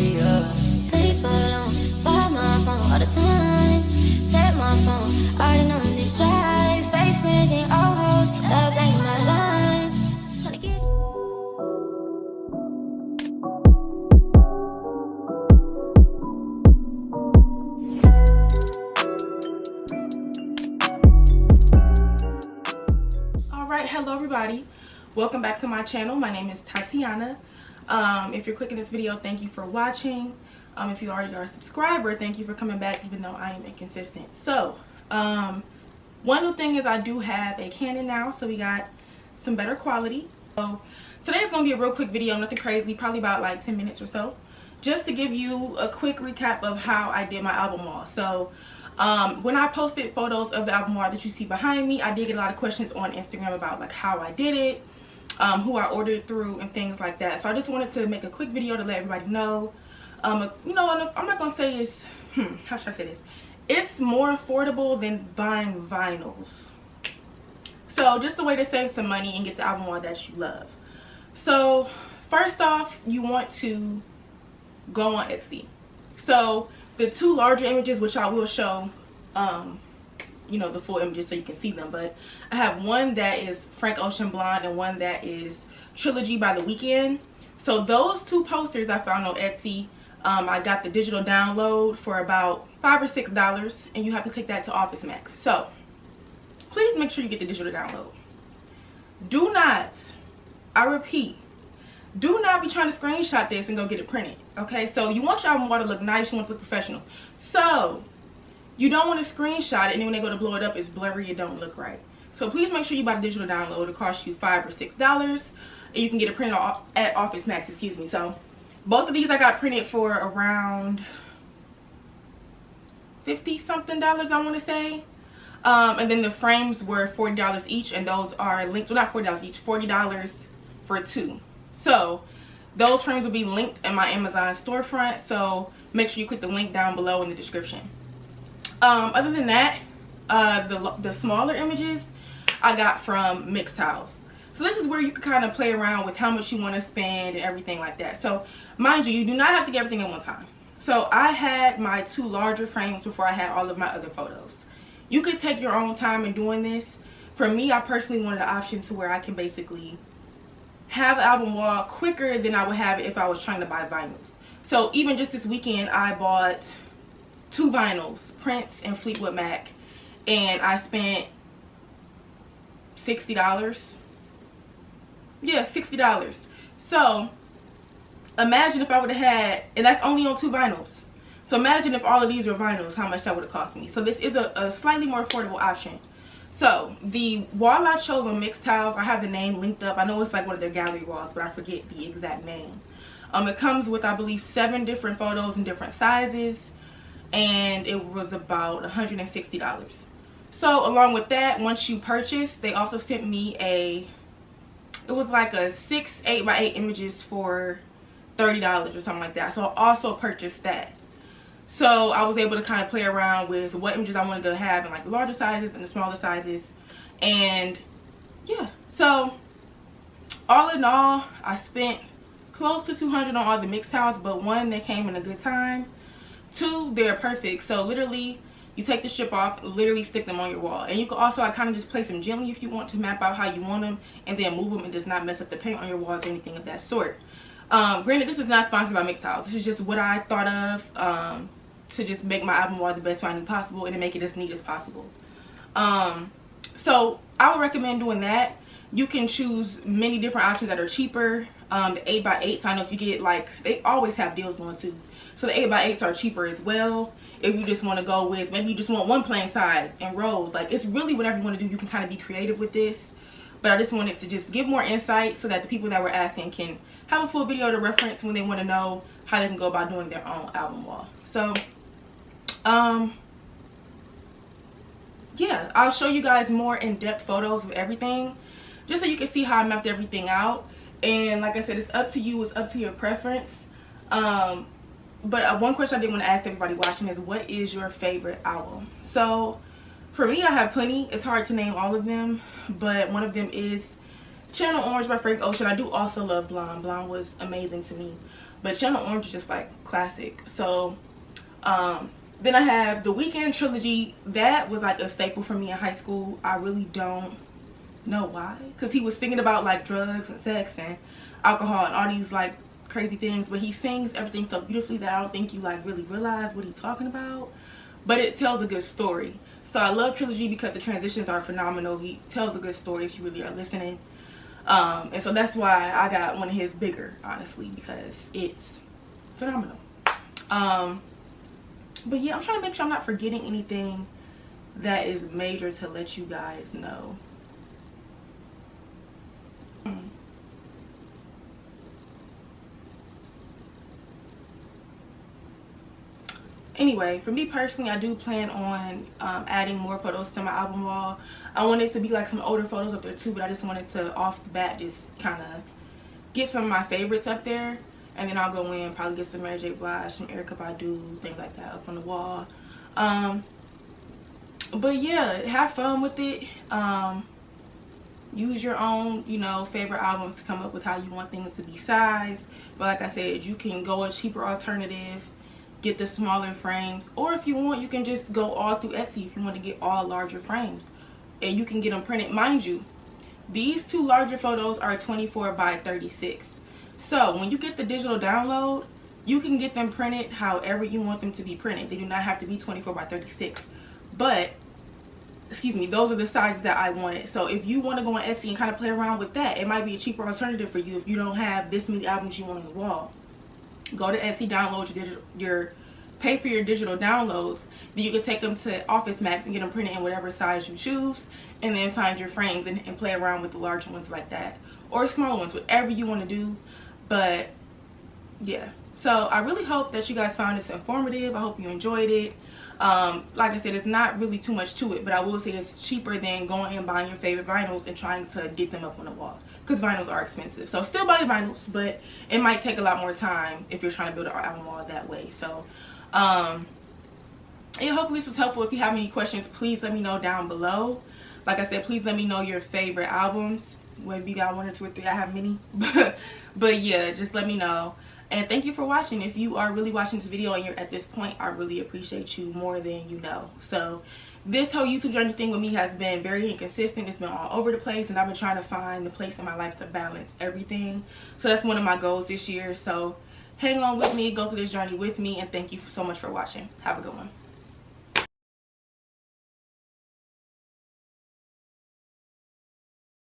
euphoria. Sleep alone, by my phone all the time. Check my phone, already know this drive. Fake friends and old hoes, love ain't my line. Tryna get Alright, hello everybody. Welcome back to my channel. My name is Tatiana. If you're clicking this video, thank you for watching. If you already are a subscriber, thank you for coming back even though I am inconsistent. So, one new thing is I do have a Canon now, so we got some better quality. So, today is going to be a real quick video, nothing crazy, probably about like 10 minutes or so. Just to give you a quick recap of how I did my album haul. So, when I posted photos of the album art that you see behind me, I did get a lot of questions on Instagram about like how I did it, who I ordered through and things like that. So I just wanted to make a quick video to let everybody know. You know, I'm not gonna say it's how should I say this, it's more affordable than buying vinyls. So just a way to save some money and get the album art that you love. So first off, you want to go on Etsy. So the two larger images, which I will show, you know, the full images so you can see them, but I have one that is Frank Ocean Blonde and one that is Trilogy by The Weeknd. So those two posters I found on Etsy. I got the digital download for about $5 or $6, and you have to take that to Office Max. So please make sure you get the digital download. Do not, I repeat, do not be trying to screenshot this and go get it printed. Okay, so you want your album art to look nice, you want it to look professional. So you don't want to screenshot it and then when they go to blow it up, it's blurry, it don't look right. So please make sure you buy the digital download. It'll cost you $5 or $6, and you can get it printed at Office Max, excuse me. So both of these I got printed for around $50 something, I want to say. And then the frames were $40 each, and those are linked, well, not $40 each, $40 for two. So those frames will be linked in my Amazon storefront, so make sure you click the link down below in the description. Other than that, the smaller images I got from Mixtiles. So this is where you can kind of play around with how much you want to spend and everything like that. So mind you, you do not have to get everything at one time. So I had my two larger frames before I had all of my other photos. You could take your own time in doing this. For me, I personally wanted an option to where I can basically have an album wall quicker than I would have it if I was trying to buy vinyls. So even just this weekend, I bought two vinyls, Prince and Fleetwood Mac, and I spent $60. Yeah, $60. So imagine if I would have had, and that's only on two vinyls. So imagine if all of these were vinyls, how much that would have cost me. So this is a slightly more affordable option. So the wall I chose on Mixtiles, I have the name linked up. I know it's like one of their gallery walls, but I forget the exact name. It comes with, I believe, 7 different photos in different sizes, and it was about $160. So along with that, once you purchase, they also sent me it was like a 6 8x8 images for $30 or something like that. So I also purchased that. So I was able to kind of play around with what images I wanted to have in like the larger sizes and the smaller sizes. And yeah, so all in all, I spent close to $200 on all the Mixtiles, but one, they came in a good time. Two, they're perfect. So literally, you take the strip off, literally stick them on your wall. And you can also kind of just place them gently if you want to map out how you want them, and then move them and does not mess up the paint on your walls or anything of that sort. Granted, this is not sponsored by Mixtiles. This is just what I thought of to just make my album wall the best finding possible and to make it as neat as possible. So I would recommend doing that. You can choose many different options that are cheaper. The 8x8s, I know if you get like, they always have deals going too. So the 8x8s are cheaper as well. If you just want to go with, maybe you just want one plain size in rows. Like, it's really whatever you want to do. You can kind of be creative with this. But I just wanted to just give more insight so that the people that were asking can have a full video to reference when they want to know how they can go about doing their own album wall. So yeah, I'll show you guys more in-depth photos of everything just so you can see how I mapped everything out. And like I said, it's up to you, it's up to your preference. But one question I did want to ask everybody watching is, what is your favorite album? So for me, I have plenty. It's hard to name all of them, but one of them is Channel Orange by Frank Ocean. I do also love Blonde. Blonde was amazing to me. but Channel Orange is just like classic. So then I have the Weeknd trilogy. That was like a staple for me in high school. I really don't know why, because he was thinking about like drugs and sex and alcohol and all these like crazy things, but he sings everything so beautifully that I don't think you like really realize what he's talking about, but it tells a good story. So I love Trilogy because the transitions are phenomenal. He tells a good story if you really are listening. And so that's why I got one of his bigger, honestly, because it's phenomenal. But yeah, I'm trying to make sure I'm not forgetting anything that is major to let you guys know. Anyway, for me personally, I do plan on adding more photos to my album wall. I want it to be like some older photos up there too, but I just wanted to, off the bat, just kind of get some of my favorites up there. And then I'll go in, probably get some Mary J. Blige, some Erykah Badu, things like that up on the wall. But yeah, have fun with it. Use your own, you know, favorite albums to come up with how you want things to be sized. But like I said, you can go a cheaper alternative, get the smaller frames, or if you want, you can just go all through Etsy if you want to get all larger frames, and you can get them printed. Mind you, these two larger photos are 24 by 36. So when you get the digital download, you can get them printed however you want them to be printed. They do not have to be 24 by 36. But excuse me, those are the sizes that I wanted. So if you want to go on Etsy and kind of play around with that, it might be a cheaper alternative for you if you don't have this many albums you want on the wall. Go to Etsy, download pay for your digital downloads. Then you can take them to Office Max and get them printed in whatever size you choose, and then find your frames and play around with the larger ones like that, or smaller ones, whatever you want to do. But yeah, so I really hope that you guys found this informative. I hope you enjoyed it. Like I said, it's not really too much to it, but I will say it's cheaper than going and buying your favorite vinyls and trying to get them up on the wall, because vinyls are expensive. So still buy vinyls, but it might take a lot more time if you're trying to build an album wall that way. So yeah, hopefully this was helpful. If you have any questions, please let me know down below. Like I said, please let me know your favorite albums, whether you got 1 or 2 or 3. I have many. But yeah, just let me know. And thank you for watching. If you are really watching this video and you're at this point, I really appreciate you more than you know. So this whole YouTube journey thing with me has been very inconsistent. It's been all over the place, and I've been trying to find the place in my life to balance everything. So that's one of my goals this year. So hang on with me, go through this journey with me, and thank you so much for watching. Have a good one.